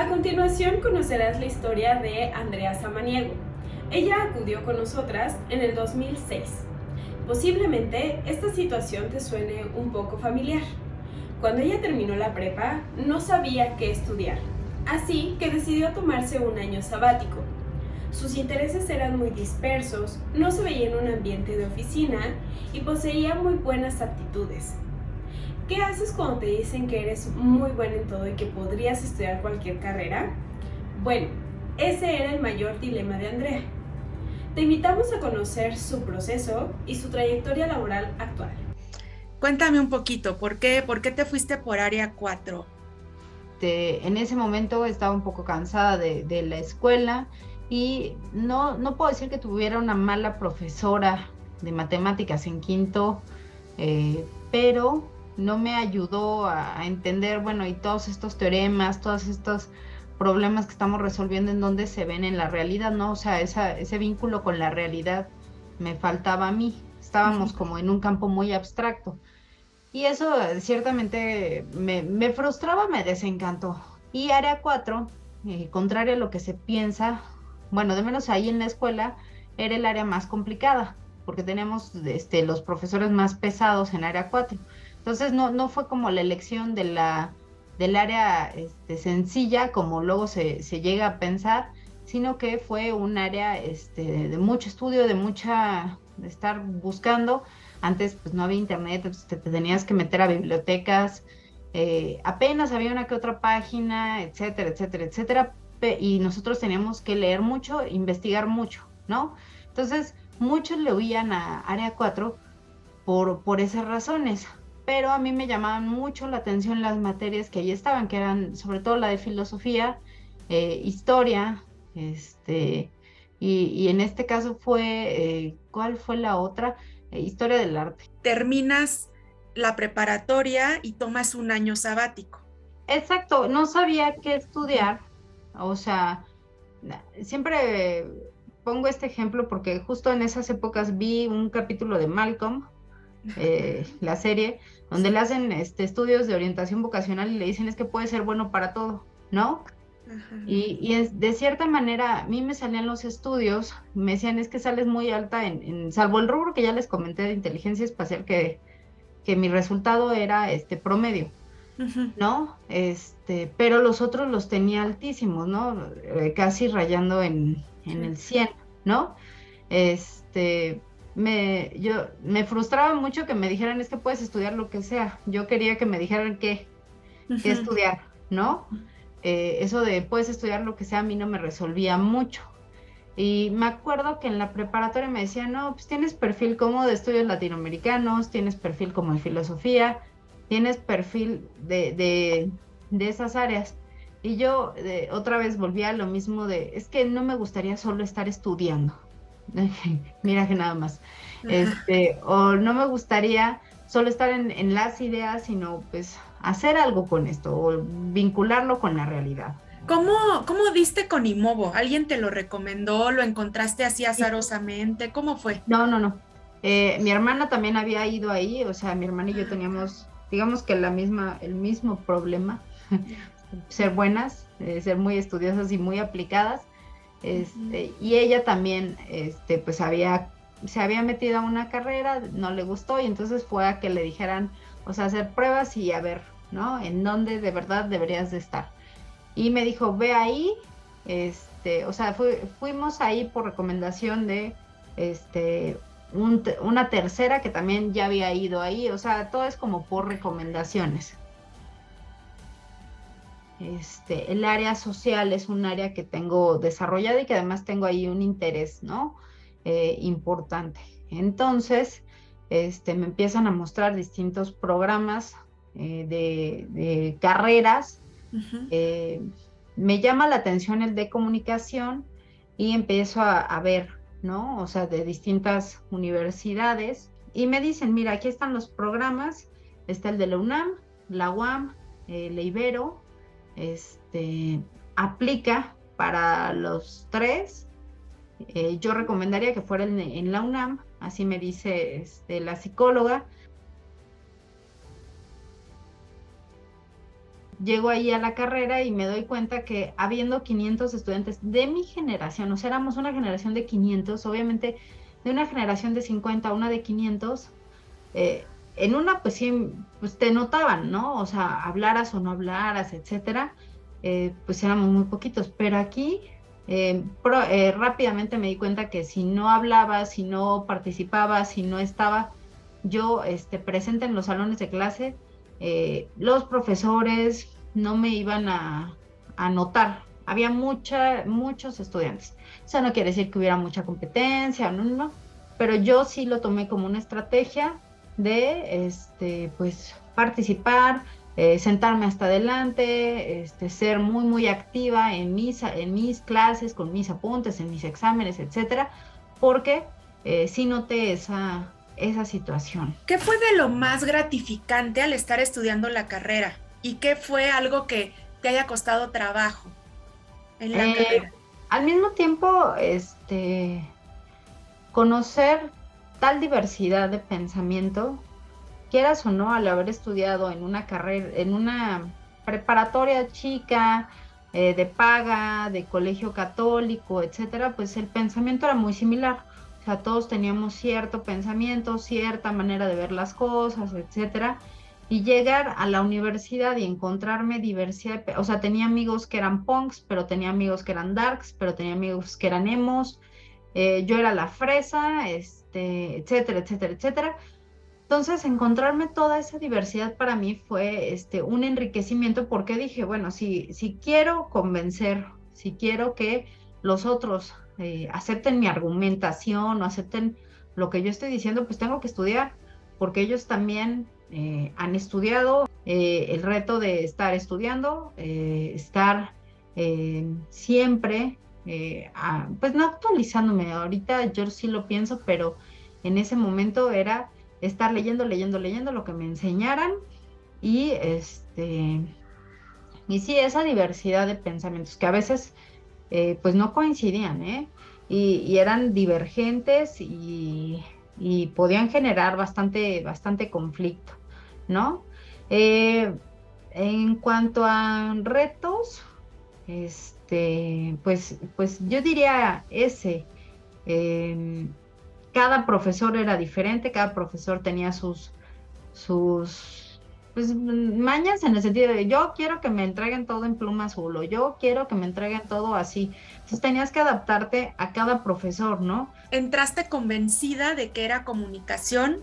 A continuación conocerás la historia de Andrea Samaniego. Ella acudió con nosotras en el 2006. Posiblemente esta situación te suene un poco familiar. Cuando ella terminó la prepa, no sabía qué estudiar, así que decidió tomarse un año sabático. Sus intereses eran muy dispersos, no se veía en un ambiente de oficina y poseía muy buenas aptitudes. ¿Qué haces cuando te dicen que eres muy bueno en todo y que podrías estudiar cualquier carrera? Bueno, ese era el mayor dilema de Andrea. Te invitamos a conocer su proceso y su trayectoria laboral actual. Cuéntame un poquito, ¿por qué te fuiste por área 4? En ese momento estaba un poco cansada de la escuela y no puedo decir que tuviera una mala profesora de matemáticas en quinto, pero no me ayudó a entender, bueno, y todos estos teoremas, todos estos problemas que estamos resolviendo en dónde se ven en la realidad, ¿no? O sea, ese vínculo con la realidad me faltaba a mí. Estábamos como en un campo muy abstracto. Y eso ciertamente me frustraba, me desencantó. Y área 4, contrario a lo que se piensa, bueno, de menos ahí en la escuela, era el área más complicada, porque teníamos los profesores más pesados en área 4. Entonces no fue como la elección del área sencilla, como luego se llega a pensar, sino que fue un área de mucho estudio, de estar buscando. Antes pues no había internet, entonces te tenías que meter a bibliotecas, apenas había una que otra página, etcétera, etcétera, etcétera, y nosotros teníamos que leer mucho, investigar mucho, ¿no? Entonces muchos le huían a área 4 por esas razones, pero a mí me llamaban mucho la atención las materias que ahí estaban, que eran sobre todo la de filosofía, historia, y en este caso ¿cuál fue la otra? Historia del arte. Terminas la preparatoria y tomas un año sabático. Exacto, no sabía qué estudiar, o sea, siempre pongo este ejemplo porque justo en esas épocas vi un capítulo de Malcolm, la serie, donde le hacen estudios de orientación vocacional y le dicen es que puede ser bueno para todo, ¿no? Ajá. De cierta manera, a mí me salían los estudios, me decían es que sales muy alta salvo el rubro que ya les comenté de inteligencia espacial, que mi resultado era promedio, Ujú. ¿no? Pero los otros los tenía altísimos, ¿no? Casi rayando en Sí. el 100, ¿no? Este, me frustraba mucho que me dijeran es que puedes estudiar lo que sea. Yo quería que me dijeran qué Ujú. estudiar, ¿no? Eso de puedes estudiar lo que sea a mí no me resolvía mucho. Y me acuerdo que en la preparatoria me decían, no, pues tienes perfil como de estudios latinoamericanos, tienes perfil como de filosofía, tienes perfil de esas áreas. Y yo otra vez volví a lo mismo es que no me gustaría solo estar estudiando. Mira que nada más. Ajá. O no me gustaría solo estar en las ideas, sino pues hacer algo con esto o vincularlo con la realidad. ¿Cómo diste con Imovo? ¿Alguien te lo recomendó? ¿Lo encontraste así Y azarosamente? ¿Cómo fue? no. Mi hermana también había ido ahí, o sea, mi hermana y yo Ah, ok. teníamos, digamos que el mismo problema, Ya. ser buenas, ser muy estudiosas y muy aplicadas. Ujú. Y ella también, pues se había metido a una carrera, no le gustó y entonces fue a que le dijeran, o sea, hacer pruebas y a ver, ¿no? En dónde de verdad deberías de estar. Y me dijo, ve ahí, o sea, fuimos ahí por recomendación de, una tercera que también ya había ido ahí, o sea, todo es como por Ok. recomendaciones. El área social es un área que tengo desarrollada y que además tengo ahí un interés, ¿no? Importante. Entonces, me empiezan a mostrar distintos programas de carreras. Ujú. eh, Me llama la atención el de comunicación y empiezo a ver, ¿no? O sea, de distintas universidades y me dicen, mira, aquí están los programas, está el de la UNAM, la UAM, la Ibero, aplica para los tres. Yo recomendaría que fuera en la UNAM, así me dice la psicóloga. llego ahí a la carrera y me doy cuenta que habiendo 500 estudiantes de mi generación, o sea, éramos una generación de 500, obviamente de una generación de 50 a una de 500, en una pues sí, pues te notaban, ¿no? O sea, hablaras o no hablaras, etcétera, pues éramos muy poquitos, pero aquí rápidamente me di cuenta que si no hablaba, si no participaba, si no estaba yo presente en los salones de clase, los profesores no me iban a notar. Había muchos estudiantes. Eso no quiere decir que hubiera mucha competencia, no, pero yo sí lo tomé como una estrategia de pues participar, sentarme hasta adelante, ser muy activa en mis clases, con mis apuntes, en mis exámenes, etcétera, porque sí noté esa situación. ¿Qué fue de lo más gratificante al estar estudiando la carrera? ¿Y qué fue algo que te haya costado trabajo en la carrera? Al mismo tiempo, conocer tal diversidad de pensamiento, quieras o no, al haber estudiado en una carrera, en una preparatoria chica, de paga, de colegio católico, etcétera, pues el pensamiento era muy similar. O sea, todos teníamos cierto pensamiento, cierta manera de ver las cosas, etcétera. Y llegar a la universidad y encontrarme diversidad, o sea, tenía amigos que eran punks, pero tenía amigos que eran darks, pero tenía amigos que eran emos, yo era la fresa, etcétera, etcétera, etcétera. Entonces, encontrarme toda esa diversidad para mí fue un enriquecimiento, porque dije, bueno, si quiero convencer, si quiero que los otros acepten mi argumentación o acepten lo que yo estoy diciendo, pues tengo que estudiar, porque ellos también han estudiado. El reto de estar estudiando, estar siempre, pues no actualizándome, ahorita yo sí lo pienso, pero en ese momento era estar leyendo lo que me enseñaran y y sí, esa diversidad de pensamientos que a veces pues no coincidían, y eran divergentes y podían generar bastante conflicto, ¿no? En cuanto a retos, pues yo diría cada profesor era diferente, cada profesor tenía sus pues, mañas, en el sentido de yo quiero que me entreguen todo en pluma azul, o yo quiero que me entreguen todo así. Entonces tenías que adaptarte a cada profesor, ¿no? ¿Entraste convencida de que era comunicación?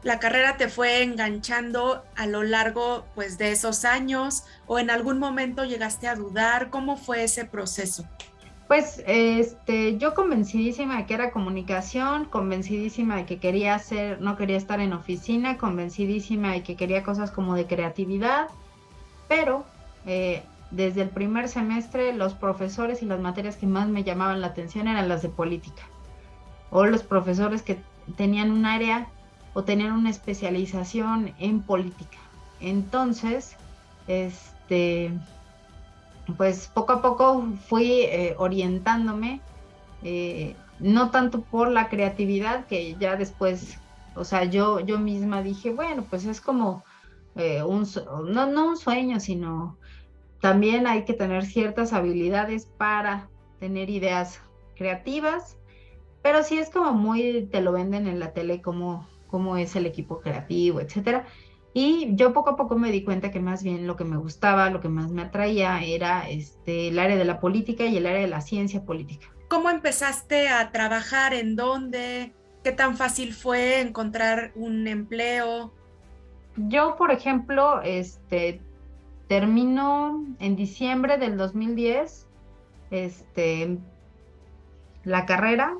¿La carrera te fue enganchando a lo largo, pues, de esos años, o en algún momento llegaste a dudar? ¿Cómo fue ese proceso? Pues yo convencidísima de que era comunicación, convencidísima de que no quería estar en oficina, convencidísima de que quería cosas como de creatividad, pero desde el primer semestre los profesores y las materias que más me llamaban la atención eran las de política, o los profesores que tenían un área o tenían una especialización en política. Entonces, pues poco a poco fui orientándome, no tanto por la creatividad, que ya después, o sea, yo misma dije, bueno, pues es como no un sueño, sino también hay que tener ciertas habilidades para tener ideas creativas, pero sí es como muy, te lo venden en la tele, cómo es el equipo creativo, etcétera. Y yo poco a poco me di cuenta que más bien lo que me gustaba, lo que más me atraía era el área de la política y el área de la ciencia política. ¿Cómo empezaste a trabajar? ¿En dónde? ¿Qué tan fácil fue encontrar un empleo? Yo, por ejemplo, termino en diciembre del 2010 la carrera.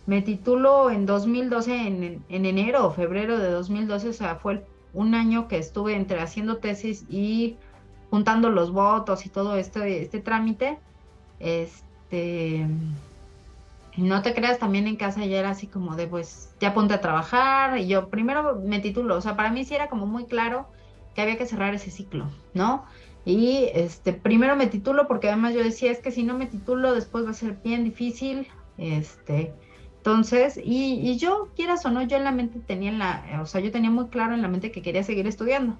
Me titulo en 2012, en enero o febrero de 2012, o sea, fue un año que estuve entre haciendo tesis y juntando los votos y todo este trámite. No te creas, también en casa ya era así como de, pues, ya ponte a trabajar, y yo primero me titulo, o sea, para mí sí era como muy claro que había que cerrar ese ciclo, ¿no? Y primero me titulo, porque además yo decía, es que si no me titulo después va a ser bien difícil, entonces, y yo, quieras o no, yo en la mente tenía yo tenía muy claro en la mente que quería seguir estudiando.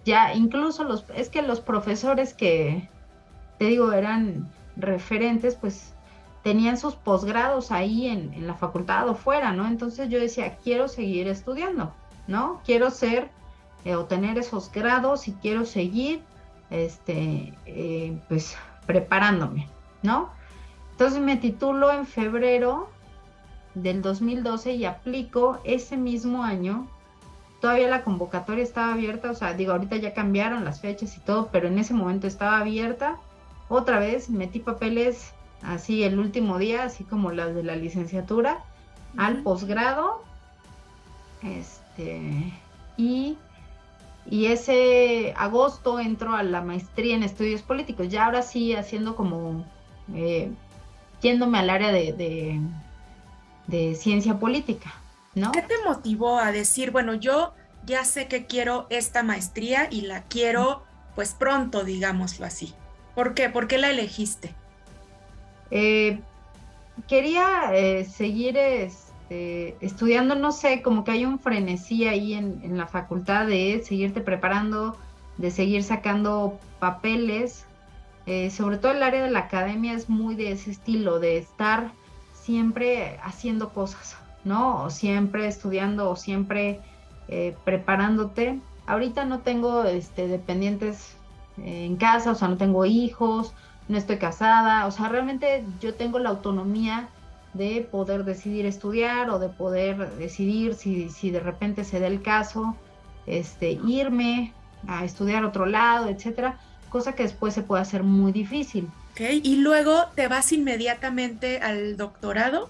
ya incluso es que los profesores que, te digo, eran referentes, pues tenían sus posgrados ahí en la facultad o fuera, ¿no? Entonces yo decía, quiero seguir estudiando, ¿no? Quiero ser o tener esos grados y quiero seguir, pues preparándome, ¿no? Entonces me titulo en febrero del 2012 y aplico ese mismo año. Todavía la convocatoria estaba abierta, o sea, digo, ahorita ya cambiaron las fechas y todo, pero en ese momento estaba abierta. Otra vez metí papeles así el último día, así como las de la licenciatura, al posgrado, y ese agosto entro a la maestría en estudios políticos, ya ahora sí haciendo como, yéndome al área de ciencia política, ¿no? ¿Qué te motivó a decir, bueno, yo ya sé que quiero esta maestría y la quiero pues pronto, digámoslo así? ¿Por qué? ¿Por qué la elegiste? Quería seguir estudiando, no sé, como que hay un frenesí ahí en la facultad de seguirte preparando, de seguir sacando papeles, sobre todo el área de la academia es muy de ese estilo, de estar siempre haciendo cosas, ¿no? O siempre estudiando o siempre preparándote. Ahorita no tengo dependientes en casa, o sea, no tengo hijos, no estoy casada, o sea, realmente yo tengo la autonomía de poder decidir estudiar o de poder decidir si de repente se da el caso, irme a estudiar a otro lado, etcétera, cosa que después se puede hacer muy difícil. Okay. ¿Y luego te vas inmediatamente al doctorado?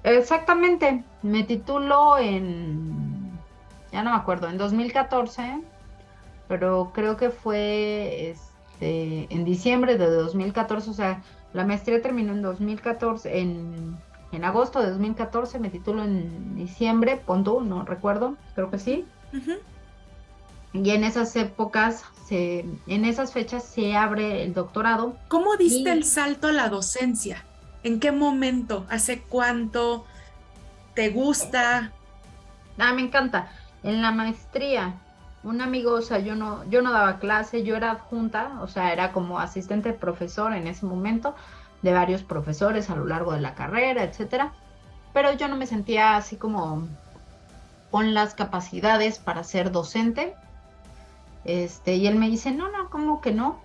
Exactamente, me titulo ya no me acuerdo, en 2014, pero creo que fue en diciembre de 2014, o sea, la maestría terminó en 2014, en agosto de 2014, me titulo en diciembre, pon tú, no recuerdo, creo que sí. Uh-huh. Y en esas épocas, en esas fechas se abre el doctorado. ¿Cómo diste el salto a la docencia? ¿En qué momento? ¿Hace cuánto? ¿Te gusta? Me encanta. En la maestría, un amigo, o sea, yo no daba clase, yo era adjunta, o sea, era como asistente profesor en ese momento de varios profesores a lo largo de la carrera, etcétera. Pero yo no me sentía así como con las capacidades para ser docente. Y él me dice, no, ¿cómo que no?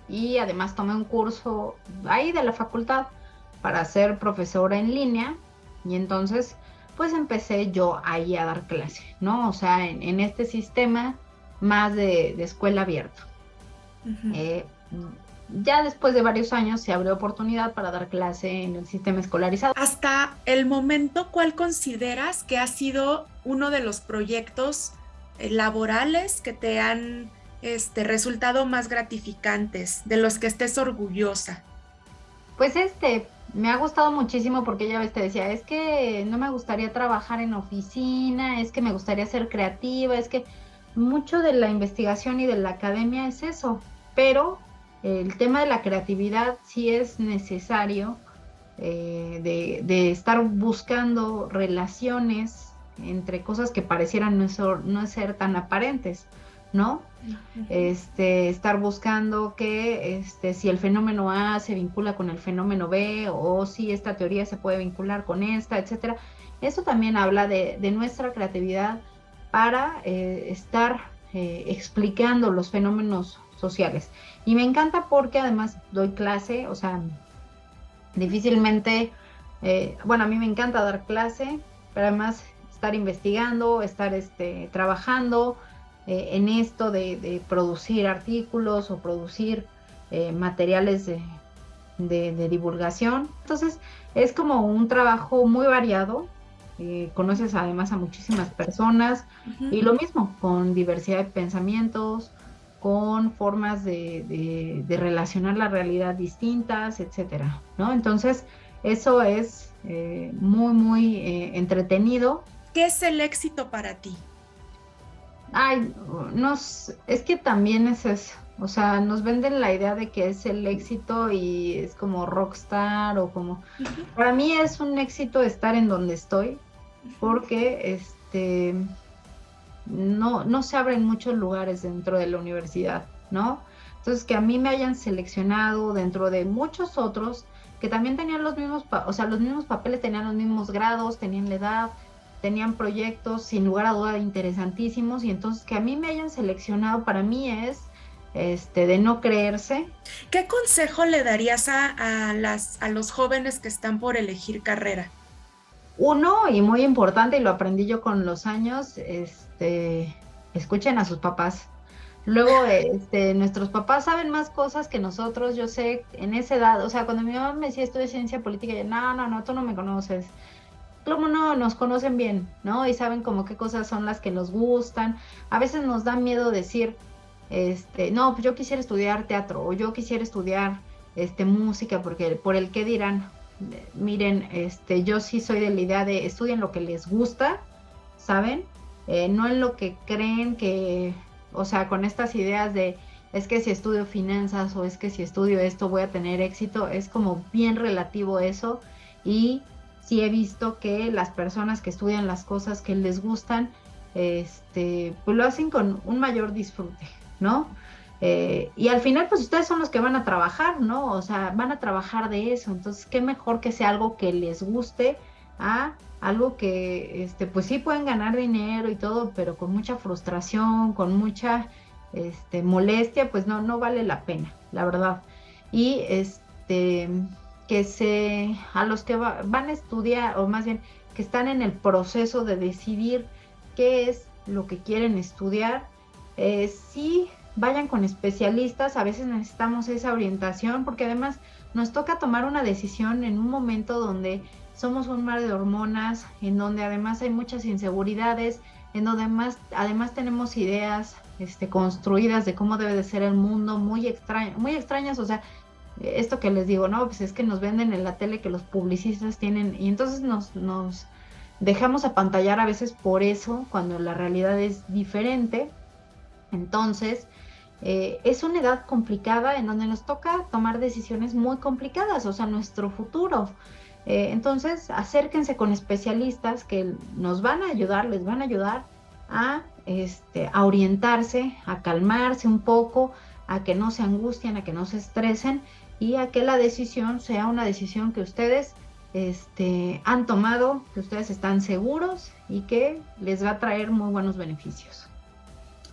Y además tomé un curso ahí de la facultad para ser profesora en línea y entonces pues empecé yo ahí a dar clase, ¿no? O sea, en este sistema más de escuela abierta. Uh-huh. Ya después de varios años se abrió oportunidad para dar clase en el sistema escolarizado. Hasta el momento, ¿cuál consideras que ha sido uno de los proyectos laborales que te han resultado más gratificantes, de los que estés orgullosa? Pues me ha gustado muchísimo porque ya ves, te decía, es que no me gustaría trabajar en oficina, es que me gustaría ser creativa, es que mucho de la investigación y de la academia es eso, pero el tema de la creatividad sí es necesario, de estar buscando relaciones entre cosas que parecieran no ser tan aparentes, ¿no? Uh-huh. Estar buscando que si el fenómeno A se vincula con el fenómeno B o si esta teoría se puede vincular con esta, etcétera. Eso también habla de nuestra creatividad para estar explicando los fenómenos sociales. Y me encanta porque además doy clase, o sea, difícilmente, a mí me encanta dar clase, pero además estar investigando, estar trabajando en esto de producir artículos o producir materiales de divulgación. Entonces es como un trabajo muy variado, conoces además a muchísimas personas. Uh-huh. Y lo mismo, con diversidad de pensamientos, con formas de relacionar la realidad distintas, etcétera, ¿no? Entonces eso es muy, muy entretenido. ¿Qué es el éxito para ti? Es que también es eso, o sea, nos venden la idea de que es el éxito y es como rockstar o como... Uh-huh. Para mí es un éxito estar en donde estoy, porque no se abren muchos lugares dentro de la universidad, ¿no? Entonces, que a mí me hayan seleccionado dentro de muchos otros que también tenían los mismos papeles, tenían los mismos grados, tenían la edad, tenían proyectos sin lugar a duda interesantísimos, y entonces que a mí me hayan seleccionado para mí es de no creerse. ¿Qué consejo le darías a los jóvenes que están por elegir carrera? Uno, y muy importante, y lo aprendí yo con los años, escuchen a sus papás. Luego, nuestros papás saben más cosas que nosotros. Yo sé, en esa edad, o sea, cuando mi mamá me decía esto de ciencia política, yo, no, tú no me conoces. ¿Cómo no? Nos conocen bien, ¿no? Y saben como qué cosas son las que nos gustan. A veces nos da miedo decir, no, pues yo quisiera estudiar teatro, o yo quisiera estudiar, música, porque por el qué dirán. Miren, yo sí soy de la idea de estudien lo que les gusta, ¿saben? No en lo que creen que, o sea, con estas ideas de es que si estudio finanzas o es que si estudio esto voy a tener éxito, es como bien relativo eso. Y sí he visto que las personas que estudian las cosas que les gustan, pues lo hacen con un mayor disfrute, ¿no? Y al final, pues ustedes son los que van a trabajar, ¿no? O sea, van a trabajar de eso. Entonces, qué mejor que sea algo que les guste a algo que, pues sí pueden ganar dinero y todo, pero con mucha frustración, con mucha, molestia, pues no vale la pena, la verdad. Y, a los que van a estudiar, o más bien, que están en el proceso de decidir qué es lo que quieren estudiar, sí, vayan con especialistas. A veces necesitamos esa orientación, porque además nos toca tomar una decisión en un momento donde somos un mar de hormonas, en donde además hay muchas inseguridades, en donde además tenemos ideas construidas de cómo debe de ser el mundo, muy extrañas. O sea, esto que les digo, no, pues es que nos venden en la tele que los publicistas tienen, y entonces nos dejamos apantallar a veces por eso, cuando la realidad es diferente. Entonces, es una edad complicada en donde nos toca tomar decisiones muy complicadas, o sea, nuestro futuro. Entonces, acérquense con especialistas que nos van a ayudar, les van a ayudar a orientarse, a calmarse un poco, a que no se angustien, a que no se estresen, y a que la decisión sea una decisión que ustedes han tomado, que ustedes están seguros y que les va a traer muy buenos beneficios.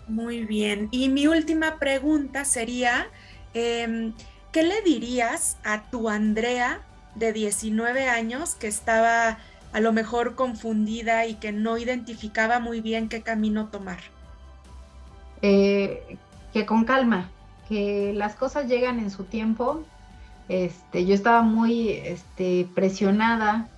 Muy bien. Y mi última pregunta sería, ¿qué le dirías a tu Andrea de 19 años que estaba a lo mejor confundida y que no identificaba muy bien qué camino tomar? Que con calma, que las cosas llegan en su tiempo. Yo estaba muy presionada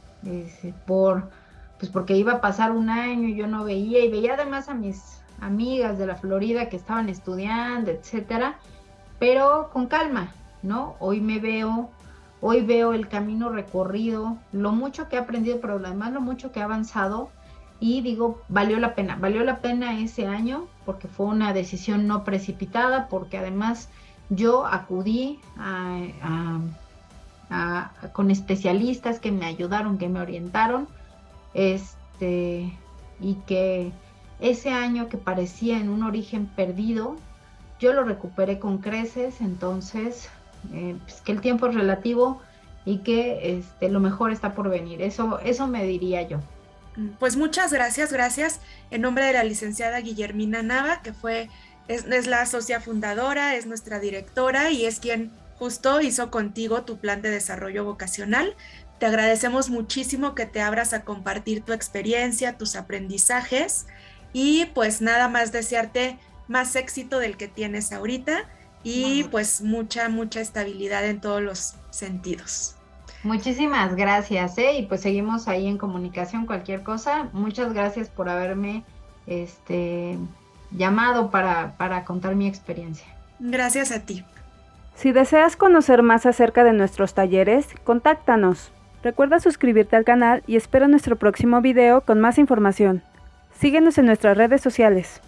porque iba a pasar un año y yo no veía, y veía además a mis amigas de la Florida que estaban estudiando, etcétera, pero con calma, ¿no? Hoy veo el camino recorrido, lo mucho que he aprendido, pero además lo mucho que he avanzado, y digo, valió la pena ese año, porque fue una decisión no precipitada, porque además yo acudí con especialistas que me ayudaron, que me orientaron, y que ese año que parecía en un origen perdido, yo lo recuperé con creces. Entonces, pues que el tiempo es relativo y que lo mejor está por venir. Eso me diría yo. Pues muchas gracias. En nombre de la licenciada Guillermina Nava, que es la socia fundadora, es nuestra directora y es quien justo hizo contigo tu plan de desarrollo vocacional. Te agradecemos muchísimo que te abras a compartir tu experiencia, tus aprendizajes, y pues nada más desearte más éxito del que tienes ahorita y pues mucha estabilidad en todos los sentidos. Muchísimas gracias, y pues seguimos ahí en comunicación, cualquier cosa. Muchas gracias por haberme llamado para contar mi experiencia. Gracias a ti. Si deseas conocer más acerca de nuestros talleres, contáctanos. Recuerda suscribirte al canal y espera nuestro próximo video con más información. Síguenos en nuestras redes sociales.